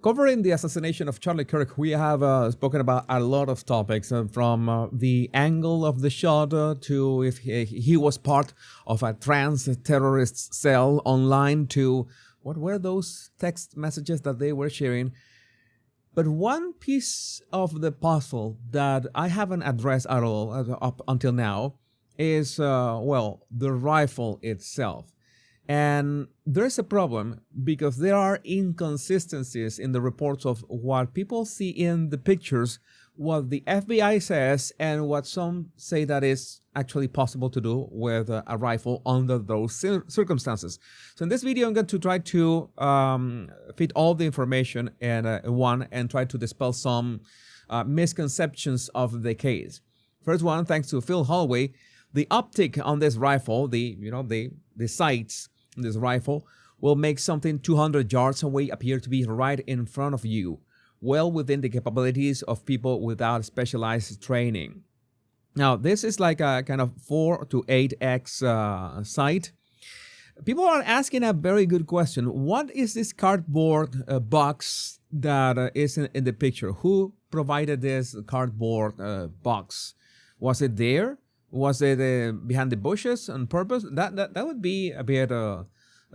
Covering the assassination of Charlie Kirk, we have spoken about a lot of topics, from the angle of the shot to if he was part of a trans-terrorist cell online to what were those text messages that they were sharing. But one piece of the puzzle that I haven't addressed at all up until now is, well, the rifle itself. And there's a problem because there are inconsistencies in the reports of what people see in the pictures, what the FBI says, and what some say that is actually possible to do with a rifle under those circumstances. So in this video, I'm going to try to fit all the information in one and try to dispel some misconceptions of the case. First one, thanks to Phil Holloway, the optic on this rifle, the sights in this rifle will make something 200 yards away appear to be right in front of you, well within the capabilities of people without specialized training. Now, this is like a kind of 4 to 8x sight. People are asking a very good question. What is this cardboard box that is in the picture? Who provided this cardboard box? Was it there? Was it behind the bushes on purpose? That would be a bit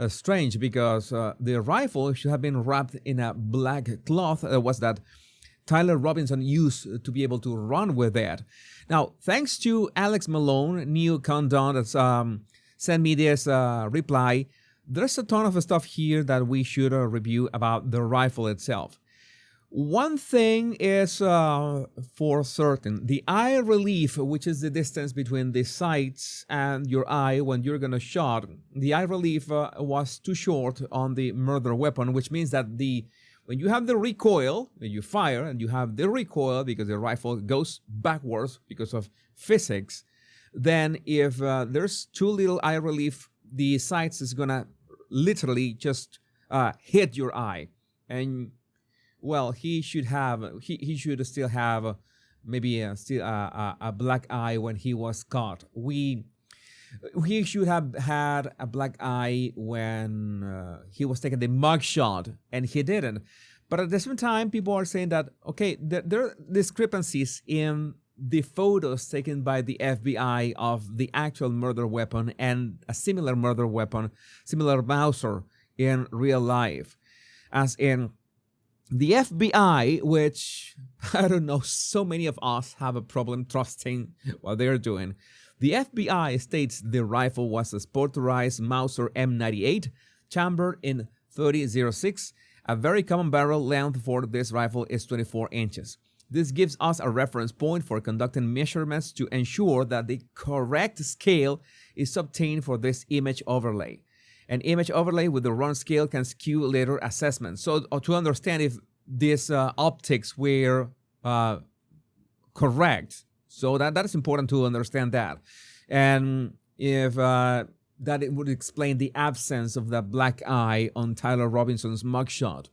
strange because the rifle should have been wrapped in a black cloth. Was that Tyler Robinson used to be able to run with that. Now, thanks to Alex Malone, New Condon, that's sent me this reply. There's a ton of stuff here that we should review about the rifle itself. One thing is for certain, the eye relief, which is the distance between the sights and your eye when you're going to shot, the eye relief was too short on the murder weapon, which means that when you have the recoil, when you fire and you have the recoil because the rifle goes backwards because of physics, then if there's too little eye relief, the sights is going to literally just hit your eye. And well, he should still have maybe a black eye when he was caught. He should have had a black eye when he was taking the mugshot, and he didn't. But at the same time, people are saying that, okay, there are discrepancies in the photos taken by the FBI of the actual murder weapon and a similar murder weapon, similar Mauser in real life. As in, the FBI, which, I don't know, so many of us have a problem trusting what they're doing. The FBI states the rifle was a sporterized Mauser M98 chambered in .30-06. A very common barrel length for this rifle is 24 inches. This gives us a reference point for conducting measurements to ensure that the correct scale is obtained for this image overlay. An image overlay with the wrong scale can skew later assessments. So to understand if these optics were correct, so that is important to understand that. And if that it would explain the absence of the black eye on Tyler Robinson's mugshot.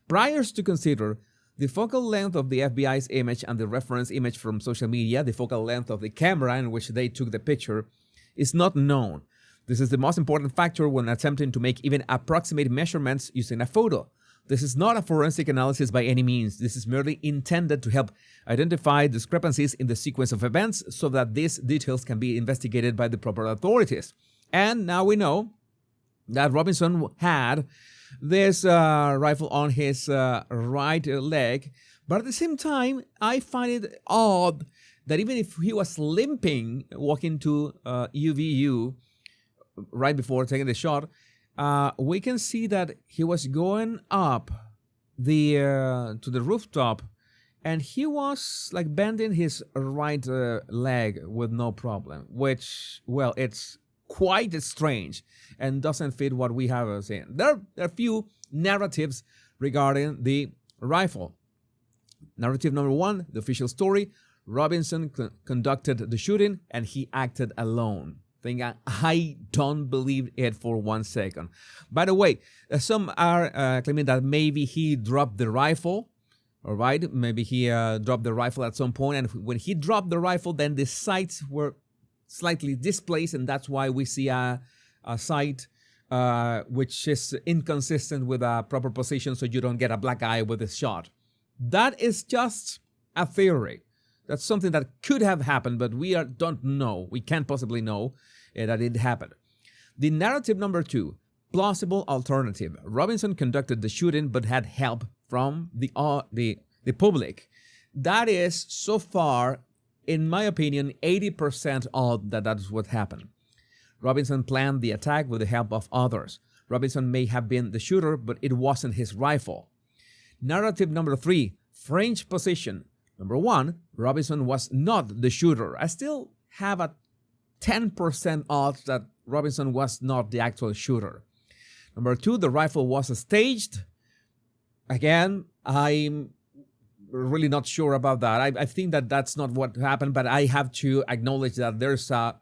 Prior to consider the focal length of the FBI's image and the reference image from social media, the focal length of the camera in which they took the picture, is not known. This is the most important factor when attempting to make even approximate measurements using a photo. This is not a forensic analysis by any means. This is merely intended to help identify discrepancies in the sequence of events so that these details can be investigated by the proper authorities. And now we know that Robinson had this rifle on his right leg, but at the same time, I find it odd that even if he was limping, walking to UVU, right before taking the shot, we can see that he was going up to the rooftop, and he was like bending his right leg with no problem, which, well, it's quite strange and doesn't fit what we have seen. There are a few narratives regarding the rifle. Narrative number one, the official story: Robinson conducted the shooting and he acted alone. I don't believe it for 1 second. By the way, some are claiming that maybe he dropped the rifle. All right, maybe he dropped the rifle at some point, and when he dropped the rifle, then the sights were slightly displaced, and that's why we see a sight which is inconsistent with a proper position, so you don't get a black eye with this shot. That is just a theory. That's something that could have happened, but we don't know. We can't possibly know that it happened. The narrative number 2, plausible alternative. Robinson conducted the shooting, but had help from the public. That is, so far, in my opinion, 80% odd that that's what happened. Robinson planned the attack with the help of others. Robinson may have been the shooter, but it wasn't his rifle. Narrative number 3, fringe position. Number 1, Robinson was not the shooter. I still have a 10% odds that Robinson was not the actual shooter. Number 2, the rifle was staged. Again, I'm really not sure about that. I think that that's not what happened, but I have to acknowledge that there's a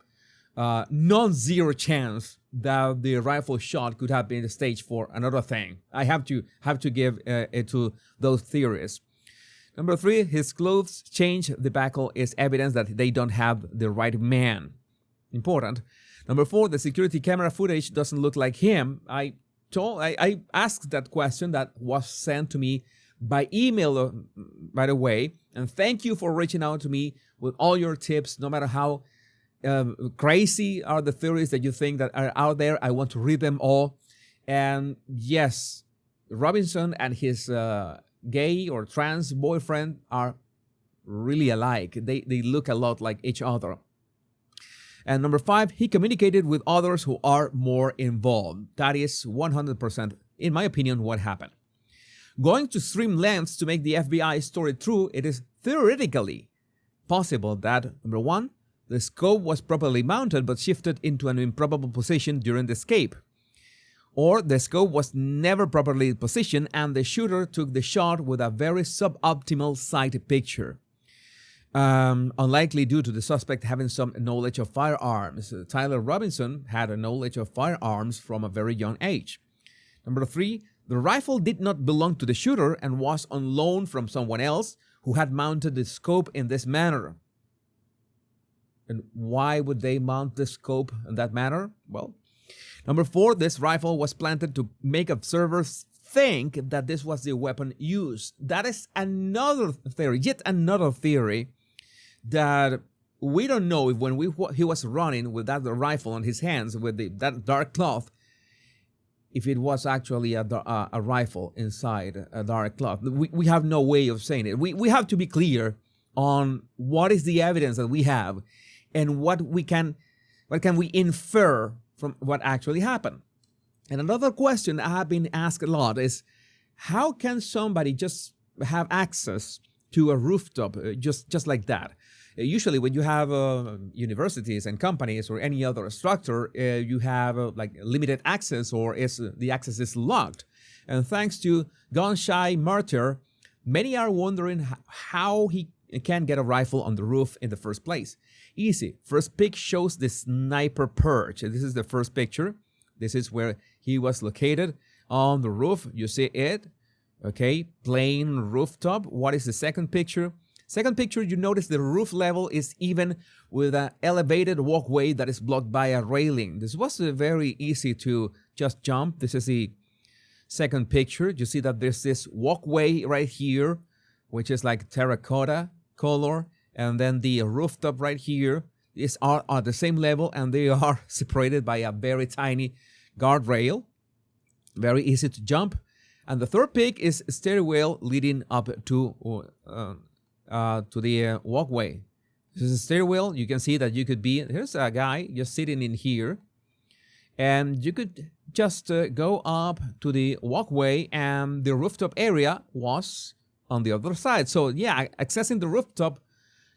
non-zero chance that the rifle shot could have been staged for another thing. I have to give it to those theories. Number 3, his clothes change. The buckle is evidence that they don't have the right man. Important. Number 4, the security camera footage doesn't look like him. I asked that question that was sent to me by email, by the way, and thank you for reaching out to me with all your tips, no matter how crazy are the theories that you think that are out there. I want to read them all. And yes, Robinson and his gay or trans boyfriend are really alike. They look a lot like each other. And number 5, he communicated with others who are more involved. That is 100%, in my opinion, what happened. Going to extreme lengths to make the FBI story true, it is theoretically possible that, number 1, the scope was properly mounted but shifted into an improbable position during the escape. Or the scope was never properly positioned and the shooter took the shot with a very suboptimal sight picture. Unlikely due to the suspect having some knowledge of firearms. Tyler Robinson had a knowledge of firearms from a very young age. Number 3, the rifle did not belong to the shooter and was on loan from someone else who had mounted the scope in this manner. And why would they mount the scope in that manner? Well, number 4, this rifle was planted to make observers think that this was the weapon used. That is another theory, yet another theory that we don't know if when he was running with that rifle on his hands with that dark cloth, if it was actually a rifle inside a dark cloth. We have no way of saying it. We have to be clear on what is the evidence that we have and what can we infer from what actually happened. And another question I have been asked a lot is, how can somebody just have access to a rooftop just like that? Usually when you have universities and companies or any other structure, you have like limited access, or the access is locked. And thanks to gun-shy martyr, many are wondering how he can get a rifle on the roof in the first place. Easy. First pic shows the sniper perch. This is the first picture. This is where he was located on the roof. You see it. Okay, plain rooftop. What is the second picture? Second picture, you notice the roof level is even with an elevated walkway that is blocked by a railing. This was very easy to just jump. This is the second picture. You see that there's this walkway right here, which is like terracotta color. And then the rooftop right here is at the same level, and they are separated by a very tiny guardrail. Very easy to jump. And the third pic is a stairwell leading up to the walkway. This is a stairwell. You can see that you could be, here's a guy just sitting in here, and you could just go up to the walkway, and the rooftop area was on the other side. So yeah, accessing the rooftop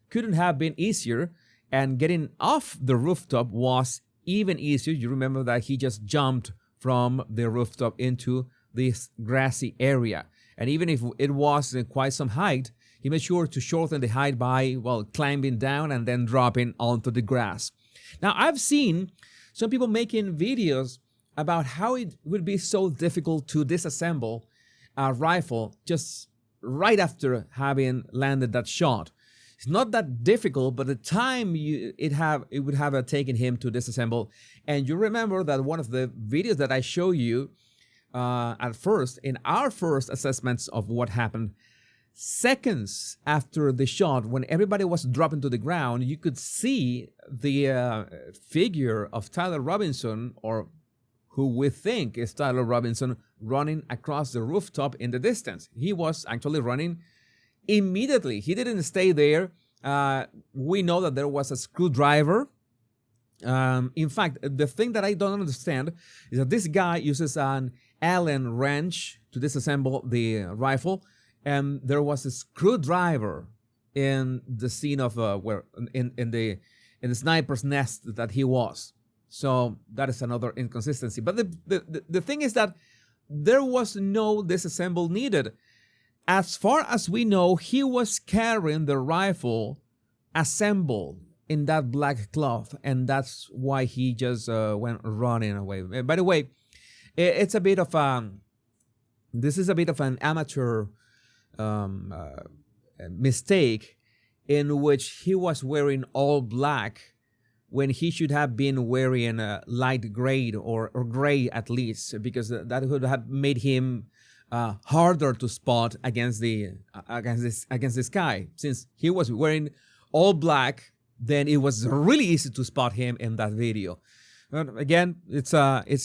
couldn't have been easier, and getting off the rooftop was even easier. You remember that he just jumped from the rooftop into this grassy area, and even if it was quite some height, he made sure to shorten the height by, well, climbing down and then dropping onto the grass. Now, I've seen some people making videos about how it would be so difficult to disassemble a rifle just right after having landed that shot. It's not that difficult, but the time it would have taken him to disassemble. And you remember that one of the videos that I show you at first, in our first assessments of what happened, seconds after the shot, when everybody was dropping to the ground, you could see the figure of Tyler Robinson, or who we think is Tyler Robinson, running across the rooftop in the distance. He was actually running immediately. He didn't stay there. We know that there was a screwdriver. In fact, the thing that I don't understand is that this guy uses an Allen wrench to disassemble the rifle, and there was a screwdriver in the scene of where in the sniper's nest that he was. So that is another inconsistency. But the thing is that there was no disassemble needed. As far as we know, he was carrying the rifle assembled in that black cloth, and that's why he just went running away. By the way, it's a bit of this is a bit of an amateur mistake, in which he was wearing all black when he should have been wearing light gray or gray at least, because that would have made him harder to spot against this guy. Since he was wearing all black, then it was really easy to spot him in that video. But again, it's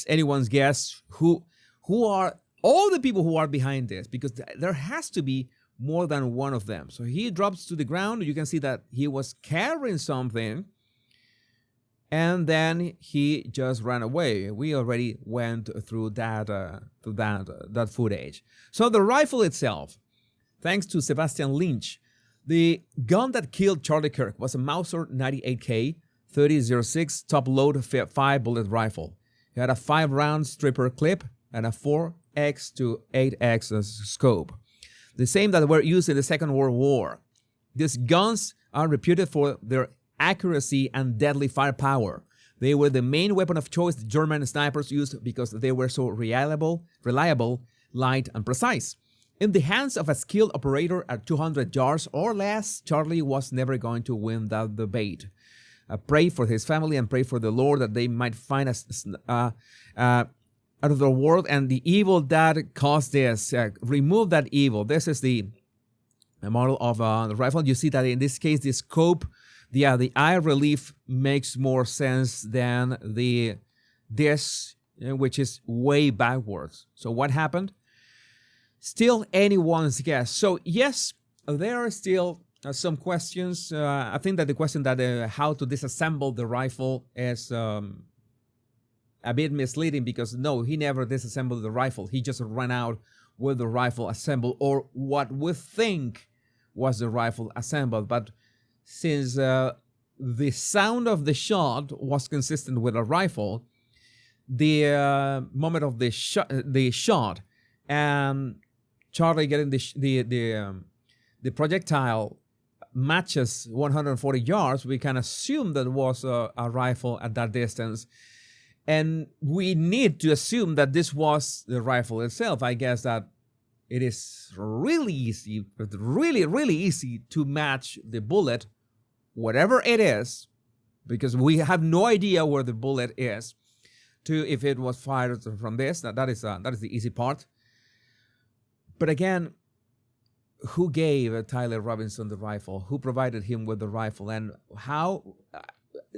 anyone's guess who are all the people who are behind this, because there has to be more than one of them. So he drops to the ground. You can see that he was carrying something, and then he just ran away. We already went through that footage. So the rifle itself, thanks to Sebastian Lynch, the gun that killed Charlie Kirk was a Mauser 98K 30-06 top load 5-bullet rifle. It had a 5-round stripper clip and a 4x to 8x scope, the same that were used in the Second World War. These guns are reputed for their accuracy and deadly firepower. They were the main weapon of choice the German snipers used because they were so reliable, light, and precise. In the hands of a skilled operator at 200 yards or less, Charlie was never going to win that debate. Pray for his family and pray for the Lord that they might find us out of the world and the evil that caused this. Remove that evil. This is the model of the rifle. You see that in this case, the scope, the eye relief makes more sense than this, which is way backwards. So what happened? Still anyone's guess. So yes, there are still some questions. I think that the question that how to disassemble the rifle is a bit misleading, because no, he never disassembled the rifle. He just ran out with the rifle assembled, or what we think was the rifle assembled. But since the sound of the shot was consistent with a rifle, the moment of the shot and Charlie getting the projectile matches 140 yards, we can assume that was a rifle at that distance. And we need to assume that this was the rifle itself. I guess that it is really easy, really easy to match the bullet, whatever it is, because we have no idea where the bullet is, to if it was fired from this. That is the easy part. But again, who gave Tyler Robinson the rifle? Who provided him with the rifle? And how,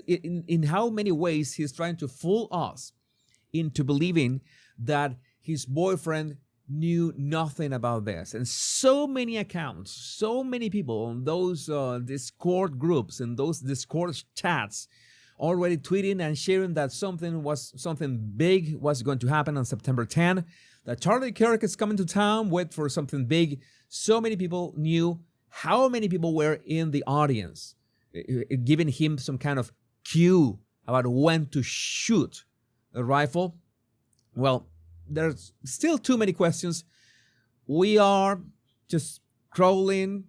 in how many ways he's trying to fool us into believing that his boyfriend knew nothing about this. And so many accounts, so many people on those Discord groups and those Discord chats already tweeting and sharing that something big was going to happen on September 10, that Charlie Kirk is coming to town for something big. So many people knew. How many people were in the audience, giving him some kind of cue about when to shoot a rifle? Well, there's still too many questions. We are just crawling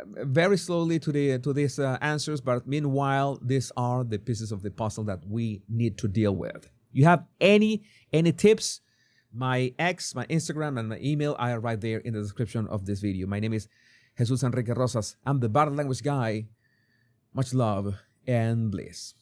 very slowly to these answers, but meanwhile, these are the pieces of the puzzle that we need to deal with. You have any tips? My Instagram, and my email are right there in the description of this video. My name is Jesus Enrique Rosas. I'm the Bad Language Guy. Much love and bliss.